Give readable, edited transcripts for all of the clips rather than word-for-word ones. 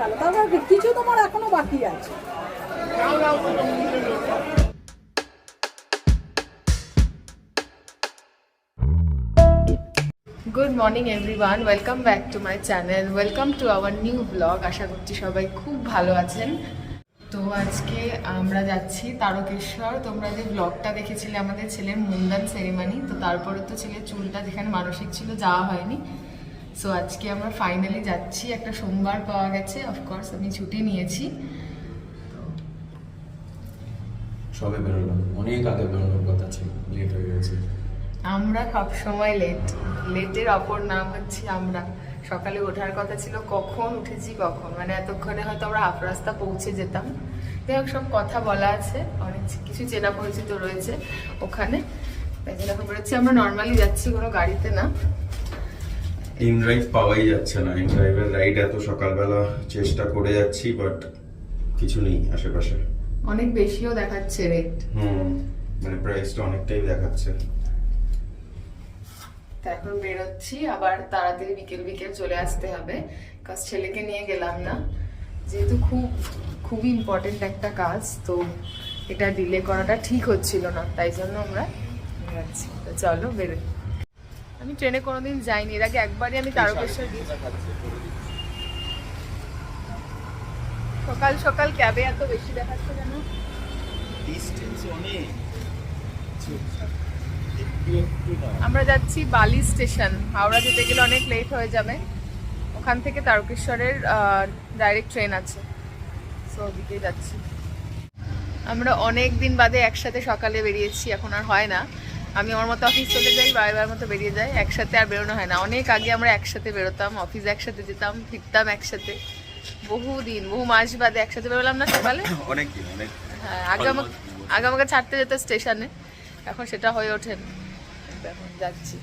দেখালো, তারপর কিছু তোমার এখনো বাকি আছে। Good morning everyone, welcome back to my channel, welcome to our new blog. আশা করছি সবাই খুব ভালো আছেন। তো আজকে আমরা যাচ্ছি তারকেশ্বর। তোমরা যে ব্লগটা দেখেছিলে আমাদের ছেলের মুন্ডন সেরিমানি, তো তারপরে তো ছেলের চুলটা যেখানে মানসিক ছিল যাওয়া হয়নি। সো আজকে আমরা ফাইনালি যাচ্ছি। একটা সোমবার পাওয়া গেছে, অফকোর্স আমি ছুটি নিয়েছি। সবে বেরোলাম, অনেক আগে বেরোনোর কথা ছিল, লেট হয়ে গেছে। আমরা সব সময় লেটের অপর নাম হচ্ছে আমরা। সকালে ওঠার কথা ছিল, কখন উঠেছি কখন, মানে এতক্ষণে হয়তো আমরা হাফ রাস্তা পৌঁছে যেতাম। যাই হোক, সব কথা বলা আছে, অনেক কিছু চেনা পরিচিত রয়েছে ওখানে। তাই জন্য এখন বেরোচ্ছি। আমরা নর্মালি যাচ্ছি, কোনো গাড়িতে না। ইন ড্রাইভ পাওয়াই যাচ্ছে না। ইন ড্রাইভের রাইড এত সকালবেলা চেষ্টা করে যাচ্ছি, বাট কিছু নেই আশেপাশে। অনেক বেশিও দেখাচ্ছে রেট। মানে প্রাইসটা অনেকটাই দেখাচ্ছে। তা এখন বেরোচ্ছি, আবার তাড়াতাড়ি বিকেল চলে আসতে হবে, কাজ ছেলেকে নিয়ে গেলাম না, যেহেতু খুবই ইম্পর্টেন্ট একটা কাজ। তো এটা ডিলে করাটা ঠিক হচ্ছিল না, তাই জন্য আমরা যাচ্ছি। তো চলো বেরোই। আমি ট্রেনে কোনোদিন যাইনি, এর আগে একবারই আমি তারকেশ্বর গিয়েছি। সকাল সকাল ক্যাবে এত বেশি দেখাচ্ছে কেন? আমরা যাচ্ছি বালি স্টেশন। হাওড়া যেতে গেলে অনেক লেট হয়ে যাবে। ওখান থেকে তারকেশ্বরের ডাইরেক্ট ট্রেন আছে, সো ওদিকে যাচ্ছি। আমরা অনেক দিন বাদে একসাথে সকালে বেরিয়েছি, এখন আর হয় না। আমি আমার মতো অফিস চলে যাই, বারবার মতো বেরিয়ে যাই, একসাথে আর বেরোনো হয় না। অনেক আগে আমরা একসাথে বেরোতাম, অফিস একসাথে যেতাম, ফিরতাম একসাথে। বহু মাস বাদে একসাথে বেরোলাম না সকালে। হ্যাঁ, আগে আমাকে ছাড়তে যেত স্টেশনে, এখন সেটা হয়ে ওঠে না। এখন যাচ্ছি,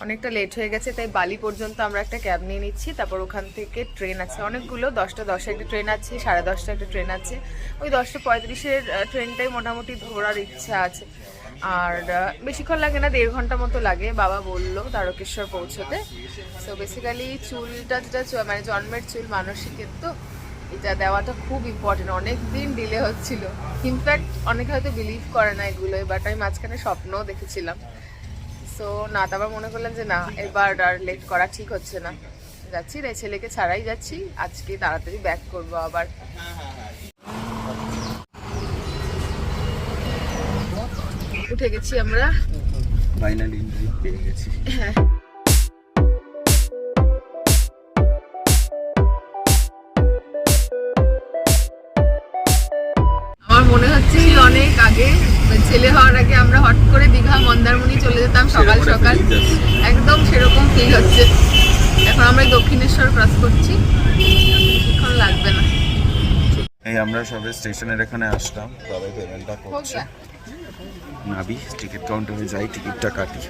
অনেকটা লেট হয়ে গেছে, তাই বালি পর্যন্ত আমরা একটা ক্যাব নিয়ে নিচ্ছি। তারপর ওখান থেকে ট্রেন আছে অনেকগুলো, 10:10 একটা ট্রেন আছে, 10:30 একটা ট্রেন আছে। ওই 10:35 ট্রেনটাই মোটামুটি ধরার ইচ্ছা আছে। আর বেশিক্ষণ লাগে না, 1.5 ঘন্টা মতো লাগে বাবা বললো তারকেশ্বর পৌঁছতে। সো বেসিক্যালি চুলটা যেটা মানে জন্মের চুল মানসিকের, তো এটা দেওয়াটা খুব ইম্পর্টেন্ট। অনেক দিন ডিলে হচ্ছিল, ইনফ্যাক্ট অনেকে হয়তো বিলিভ করে না এগুলো, বাট আমি মাঝখানে স্বপ্নও দেখেছিলাম। সো না, তারপর মনে করলাম যে না, এবার আর লেট করা ঠিক হচ্ছে না, যাচ্ছি। রে ছেলেকে ছাড়াই যাচ্ছি, আজকে তাড়াতাড়ি ব্যাক করবো আবার। উঠে গেছি আমরা, ফাইনালি ইন ড্রাইভ পেয়ে গেছি। হ্যাঁ। আমার মনে হচ্ছে অনেক আগে, ছেলে হওয়ার আগে আমরা হট করে দীঘা মন্দারমণি চলে যেতাম সকাল সকাল, একদম সেরকম ফিল হচ্ছে। এখন আমরা দক্ষিণেশ্বর ক্রস করছি, বেশিক্ষণ লাগবে না। এই আমরা সবে স্টেশনের এখানে আসলাম, তবে পেমেন্টটা করছে। নাবি টিকিট কাউন্টারে যাই, টিকিটটা কাটি।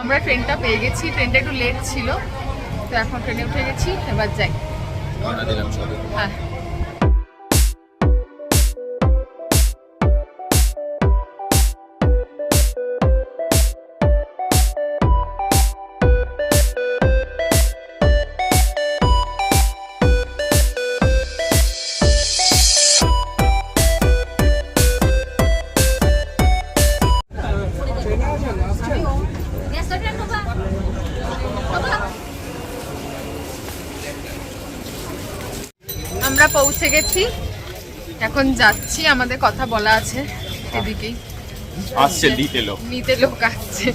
আমরা ট্রেনটা পেয়ে গেছি, ট্রেনটা একটু লেট ছিল, তো এখন ট্রেনে উঠে গেছি, এবার যাই। হ্যাঁ, আমরা পৌঁছে গেছি, এখন যাচ্ছি। আমাদের কথা বলা আছে, এদিকেই আসছে নিতে লোক আসছে।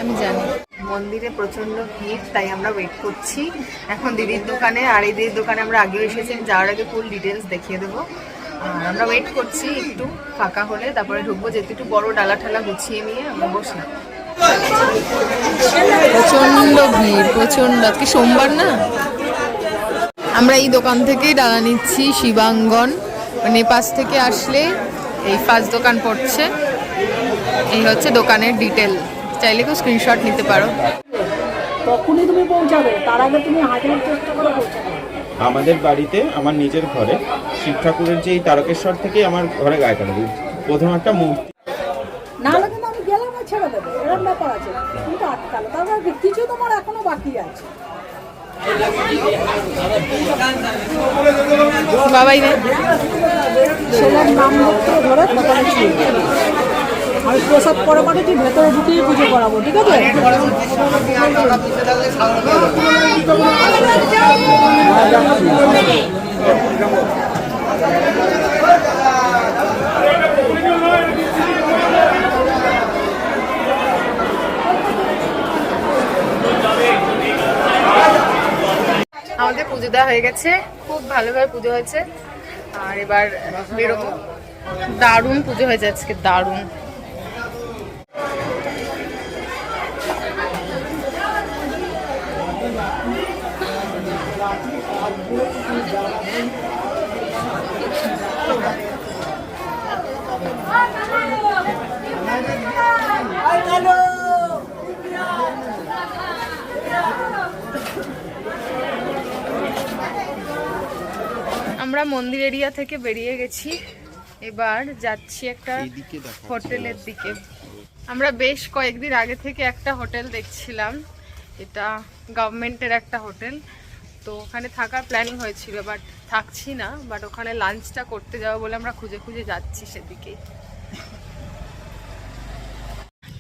আমি জানি মন্দিরে প্রচন্ড ভিড়, তাই আমরা ওয়েট করছি এখন দিদির দোকানে। আর এই দিদির দোকানে আমরা আগেও এসেছি, যাওয়ার আগে ফুল ডিটেলস দেখিয়ে দেবো। আর আমরা ওয়েট করছি একটু ফাঁকা হলে তারপরে ঢুকবো, যেহেতু একটু বড় ডালা ঠালা গুছিয়ে নিয়ে আমরা বসলাম। প্রচন্ড ভিড়, প্রচন্ড। আজকে সোমবার না। আমরা এই দোকান থেকেই ডালা নিচ্ছি, শিবাঙ্গন। মানে পাশ থেকে আসলে এই ফার্স্ট দোকান পড়ছে। এই হচ্ছে দোকানের ডিটেল, চাইলে কেউ স্ক্রিনশট নিতে পারো। তখনই তুমি পৌঁছাবে, তার আগে তুমি হাজার চেষ্টা করে পৌঁছাবে। আমাদের বাড়িতে আমার নিজের ঘরে শিব ঠাকুরের যে এই তারকেশ্বর থেকে আমার ঘরে গায়ে কাটা প্রথম একটা মূর্তি, নাহলে কিন্তু আমি গেলাম আর ছেড়ে দেবো, এরকম ব্যাপার আছে। কিন্তু আটকালো, তারপর কিছু তোমার এখনো বাকি আছে। বাবাই রে ছেলের নাম ধরে দোকানে ছিল, আমি প্রসাদ পরে পাঠিয়েছি, ভেতরে ঢুকিয়ে পুজো করাবো, ঠিক আছে? আমাদের পুজো দেওয়া হয়ে গেছে, খুব ভালোভাবে পুজো হয়েছে। আর এবার বেরোবো। দারুণ পুজো হয়েছে আজকে, দারুণ। আমরা মন্দির এরিয়া থেকে বেরিয়ে গেছি, এবার যাচ্ছি একটা হোটেলের দিকে। আমরা বেশ কয়েকদিন আগে থেকে একটা হোটেল দেখছিলাম, এটা গভর্নমেন্টের একটা হোটেল। তো ওখানে থাকার প্ল্যানিং হয়েছিল, বাট থাকছি না, বাট ওখানে লাঞ্চটা করতে যাবো বলে আমরা খুঁজে খুঁজে যাচ্ছি সেদিকেই।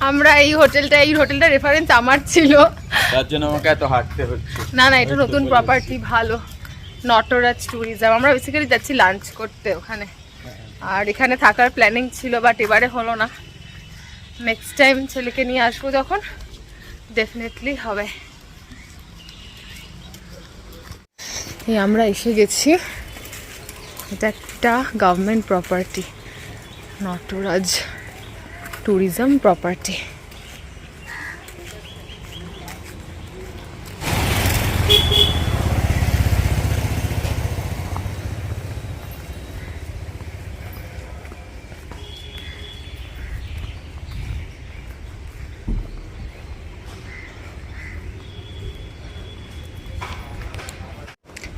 আমরা এই হোটেলটা রেফারেন্স আমার ছিল, তার জন্য আমাকে এত হাঁটতে হচ্ছে। না না, এটা নতুন প্রপার্টি, ভালো, নটরাজ ট্যুরিজম। আমরা বেসিক্যালি যাচ্ছি লাঞ্চ করতে ওখানে, আর এখানে থাকার প্ল্যানিং ছিল, বাট এবারে হলো না। নেক্সট টাইম ছেলেকে নিয়ে আসবো যখন, ডেফিনেটলি হবে। এই আমরা এসে গেছি, এটা একটা government property, Nataraj tourism property.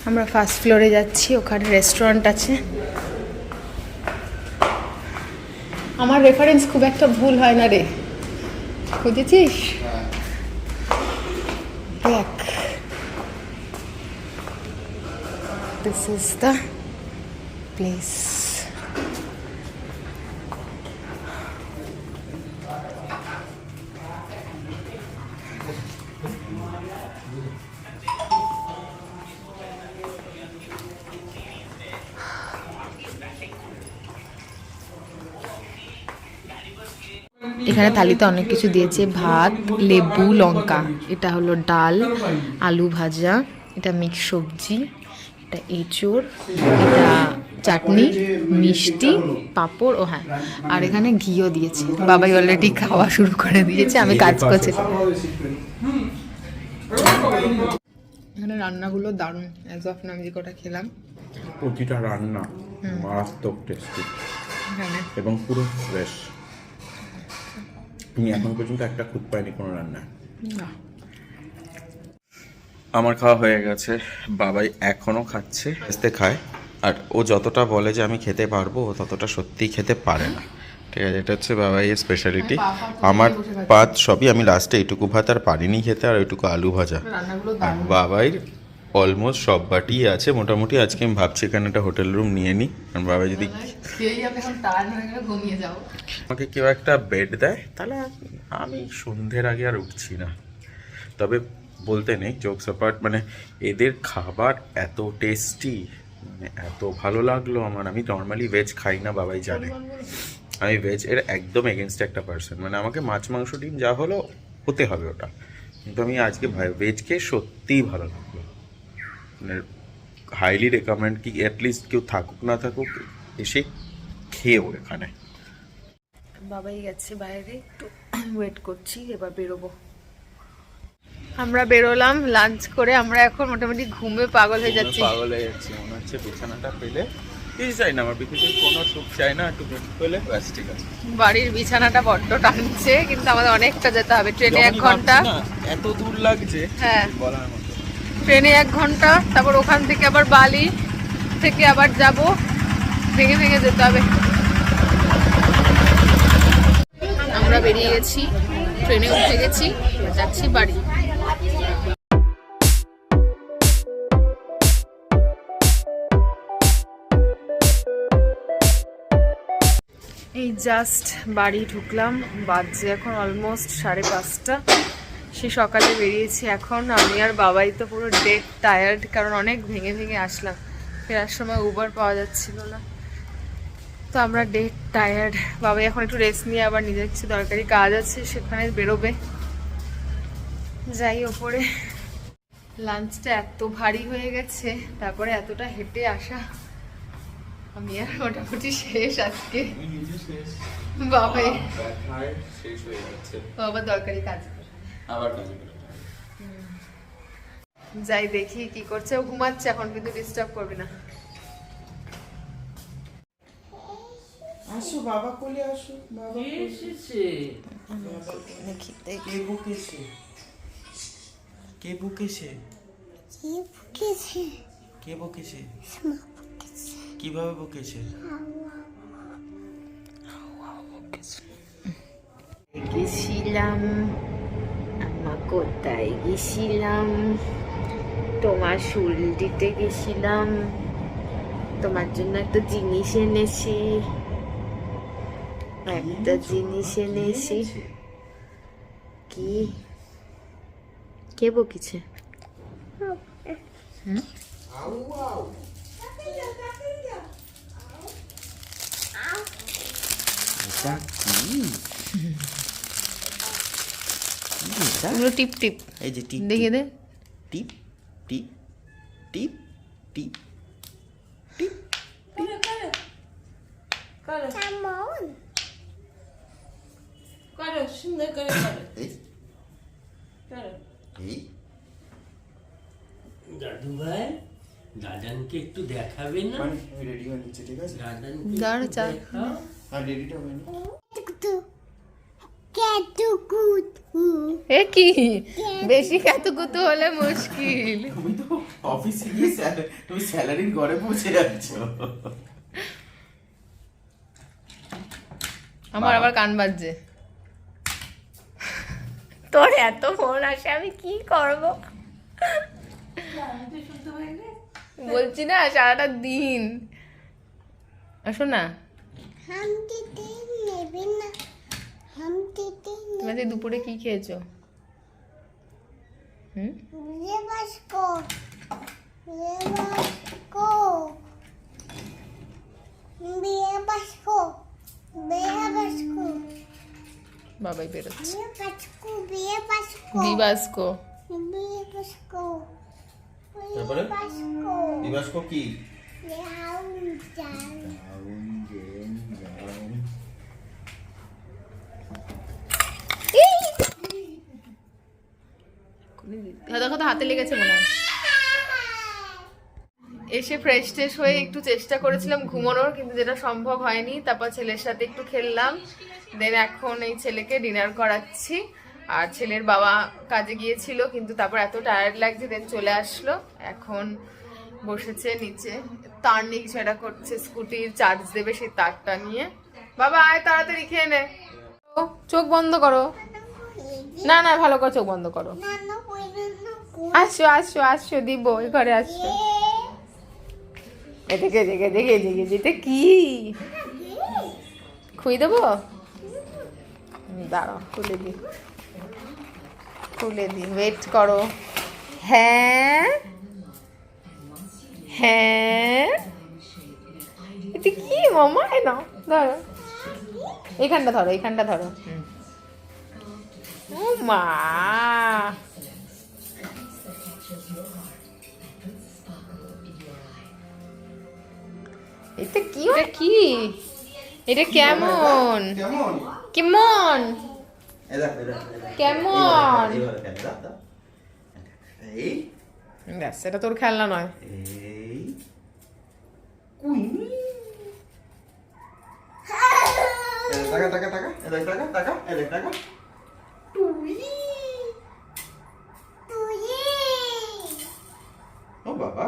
আমরা ফার্স্ট ফ্লোরে যাচ্ছি, ওখানে রেস্টুরেন্ট আছে। আমার রেফারেন্স খুব একটা ভুল হয় না রে, খুঁজেছিস? দেখ, দিস ইজ দ্য প্লেস। এখানে থালিতে অনেক কিছু দিয়েছে, ভাত, লেবু, লঙ্কা। এটা হলো ডাল, আলু ভাজা, এটা মিক্স সবজি, এটা এঁচোড়, এটা চাটনি, মিষ্টি, পাঁপড়, ও হ্যাঁ, আর এখানে ঘিও দিয়েছে। বাবাই অলরেডি খাওয়া শুরু করে দিয়েছে, আমি কাজ করছি। এখানে রান্নাগুলো দারুণ, অ্যাজ অফ নাম যে কটা খেলাম, প্রতিটা রান্না মারাত্মক টেস্টি এবং পুরো ফ্রেশ। তুমি এখন পর্যন্ত একটা খুঁত পাইনি কোনো রান্না। আমার খাওয়া হয়ে গেছে, বাবাই এখনো খাচ্ছে, আস্তে খায়। আর ও যতটা বলে যে আমি খেতে পারবো, ও ততটা সত্যিই খেতে পারে না, ঠিক আছে? এটা হচ্ছে বাবাইয়ের স্পেশালিটি। আমার পাত সবই, আমি লাস্টে এইটুকু ভাত আর পারিনি খেতে, আর ওইটুকু আলু ভাজা। আর বাবাইয়ের অলমোস্ট সব বাটি আছে মোটামুটি। আজকে আমি ভাবছি এখানে একটা হোটেল রুম নিয়ে নিই, কারণ বাবা যদি আমাকে কেউ একটা বেড দেয়, তাহলে আমি সন্ধ্যের আগে আর উঠছি না। তবে বলতে নেই, জোকস অ্যাপার্ট, মানে এদের খাবার এত টেস্টি, মানে এত ভালো লাগলো আমার। আমি নর্মালি ভেজ খাই না, বাবাই জানে। আমি ভেজ এর একদম এগেনস্ট একটা পার্সন, মানে আমাকে মাছ মাংস ডিম যা হলো হতে হবে ওটা, কিন্তু আমি আজকে ভেজ খেয়ে সত্যিই ভালো লাগলো। মানে হাইলি রেকমেন্ড কি অ্যাটলিস্ট কেউ থাকুক না থাকুক এসে খেয়েও এখানে। বাবাই গেছে বাইরে, একটু ওয়েট করছি, এবার বেরোবো। আমরা বেরোলাম লাঞ্চ করে, আমরা এখন মোটামুটি ঘুমে পাগল হয়ে যাচ্ছি। পাগল হয়ে যাচ্ছি, মনে হচ্ছে বিছানাটা পেলে কিছু চাই না, আমার পৃথিবীর কোনো সুখ চাই না, একটু ঘুম পেলে ব্যাস ঠিক আছে। বাড়ির বিছানাটা বড্ড টানছে, কিন্তু আমাদের অনেকটা যেতে হবে, ট্রেনে 1 ঘন্টা। এত দূর লাগছে হ্যাঁ বলার মতো। ট্রেনে 1 ঘন্টা, তারপর ওখান থেকে আবার বালি থেকে আবার যাব, ভেঙে ভেঙে যেতে হবে। আমরা বেরিয়ে গেছি, ট্রেনে উঠে গেছি, যাচ্ছি বাড়ি। এই জাস্ট বাড়ি ঢুকলাম, বাজছে এখন অলমোস্ট 5:30। সে সকালে বেরিয়েছি, এখন আমি আর বাবাই তো পুরো ডেড টায়ার্ড, কারণ অনেক ভেঙে ভেঙে আসলাম, ফেরার সময় উবার পাওয়া যাচ্ছিল না, তো আমরা ডেড টায়ার্ড। বাবাই এখন একটু রেস্ট নিয়ে আবার নিজের কিছু দরকারি কাজ আছে সেখানে বেরোবে। যাই ওপরে। লাঞ্চটা এত ভারী হয়ে গেছে, তারপরে এতটা হেঁটে আসা, আমি আর মোটামুটি শেষ আজকে। বাবাই শেষ হয়ে যাচ্ছে, বাবা দরকারি কাজ করে আবার কাজ করে। যাই দেখি কি করছে, ও ঘুমাচ্ছে এখন, কিন্তু ডিস্টার্ব করবে না। আসো বাবা কোলে আসো, বাবা এসেছে। কে বকেছে? কে বকেছে? কে বকেছে? কিভাবে বকেছে? গেছিলাম, আমরা কোথায় গেছিলাম? তোমার চুল দিতে গেছিলাম, তোমার জন্য একটা জিনিস এনেছি, একটা জিনিস এনেছি। কি? কে বকিছে? এগুলো টিপ টিপ, এই যে টিপ দেখে দে। টিপ টিপ টিপ টিপ টিপ দাদু ভাই, দাদানকে একটু দেখাবে না? আমি রেডি হয়ে নিচ্ছি, ঠিক আছে? দাদানকে দাঁড়া, চা। দেখাও। আর রেডিটা হয়নি। এ কি বেশি কাতুকুতু হলে মুশকিল। তুমি তো অফিসে গিয়ে তুমি স্যালারির ঘরে পৌঁছে যাচ্ছ। আমার আবার কান বাজছে। তোর এত ফোন আসে, আমি কি করব? বলছি না সারাটা দিন। আসো না, তুমি আজকে দুপুরে কি খেয়েছো? বাবাই বেরোচ্ছে। দিবাস্কো তারপরে দিবাসকো কি? দেখো তো হাতে লেগেছে মনে হয়। এসে ফ্রেশ ট্রেশ হয়ে একটু চেষ্টা করেছিলাম ঘুমানোর, কিন্তু যেটা সম্ভব হয়নি। তারপর ছেলের সাথে একটু খেললাম, দেন এখন এই ছেলেকে ডিনার করাচ্ছি। আর ছেলের বাবা কাজে গিয়েছিল, কিন্তু তারপর এত টায়ার্ড লাগছে, দেন চলে আসলো। এখন বসেছে নিচে, তার নিয়ে কিছু একটা করছে, স্কুটির চার্জ দেবে সেই তারটা নিয়ে। বাবা আয় তাড়াতাড়ি খেয়ে নে। ও, চোখ বন্ধ করো। না না, ভালো করে চোখ বন্ধ করো। আসো আসো আসো, দিব ওই ঘরে আসো। এদিকে এদিকে এদিকে এদিকে যেতে কি খুই দেবো? দাঁড়াও, খুলে দি খুলে দি, ওয়েট করো। হ্যাঁ হ্যাঁ, এটা কি মামা? এ নাও, ধরো। এইখানটা ধরো, এইখানটা ধরো। ও মা, এটা কি? এটা কি? এটা কেমন কেমন কেমন কেমন? এই ব্যাস, এটা তোর খেলনা নয়। এই টাকা টাকা টাকা এদের টাকা টাকা এদের টাকা ও বাবা,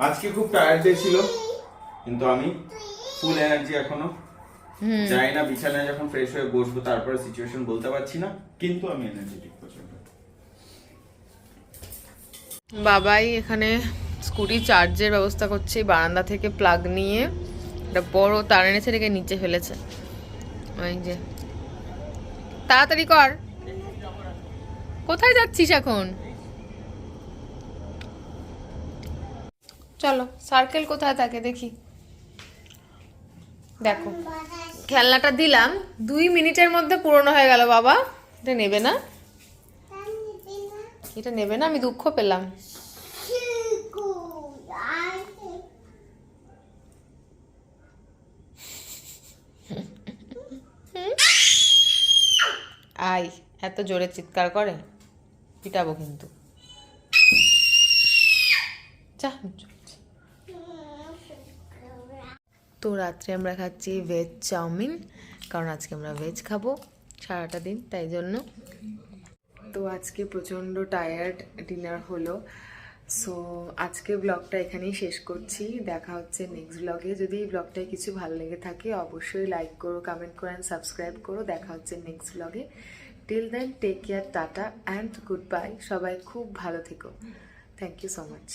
আজকে খুব টায়ার্ড ডে ছিল, কিন্তু আমি ফুল এনার্জি এখনো। যাই না, বিছানায় যখন ফ্রেশ হয়ে বসবো তারপরে সিচুয়েশন বলতে পারছি না, কিন্তু আমি এনার্জেটিক প্রচন্ড। বাবাই এখানে স্কুটি চার্জের ব্যবস্থা করছে, বারান্দা থেকে প্লাগ নিয়ে একটা বড় তার এনেছে, রেখে নিচে ফেলেছে। ওই যে, তাড়াতাড়ি কর। কোথায় যাচ্ছিস এখন? চলো, সার্কেল কোথায় থাকে দেখি। দেখো, খেলনাটা দিলাম, 2 মিনিটের মধ্যে পুরনো হয়ে গেল। বাবা, এটা নেবে না? এটা নেবে না? আমি দুঃখ পেলাম। আই, এত জোরে চিৎকার করে, পিটাবো কিন্তু। যা। তো রাত্রে আমরা খাচ্ছি ভেজ চাউমিন, কারণ আজকে আমরা ভেজ খাবো সারাটা দিন, তাই জন্য। তো আজকে প্রচণ্ড টায়ার্ড, ডিনার হলো। সো আজকে ব্লগটা এখানেই শেষ করছি। দেখা হচ্ছে নেক্সট ব্লগে। যদি এই ব্লগটায় কিছু ভালো লেগে থাকে অবশ্যই লাইক করো, কমেন্ট করো অ্যান্ড সাবস্ক্রাইব করো। দেখা হচ্ছে নেক্সট ব্লগে। Till then take care, tata and goodbye. সবাই খুব ভালো থেকো। Thank you so much.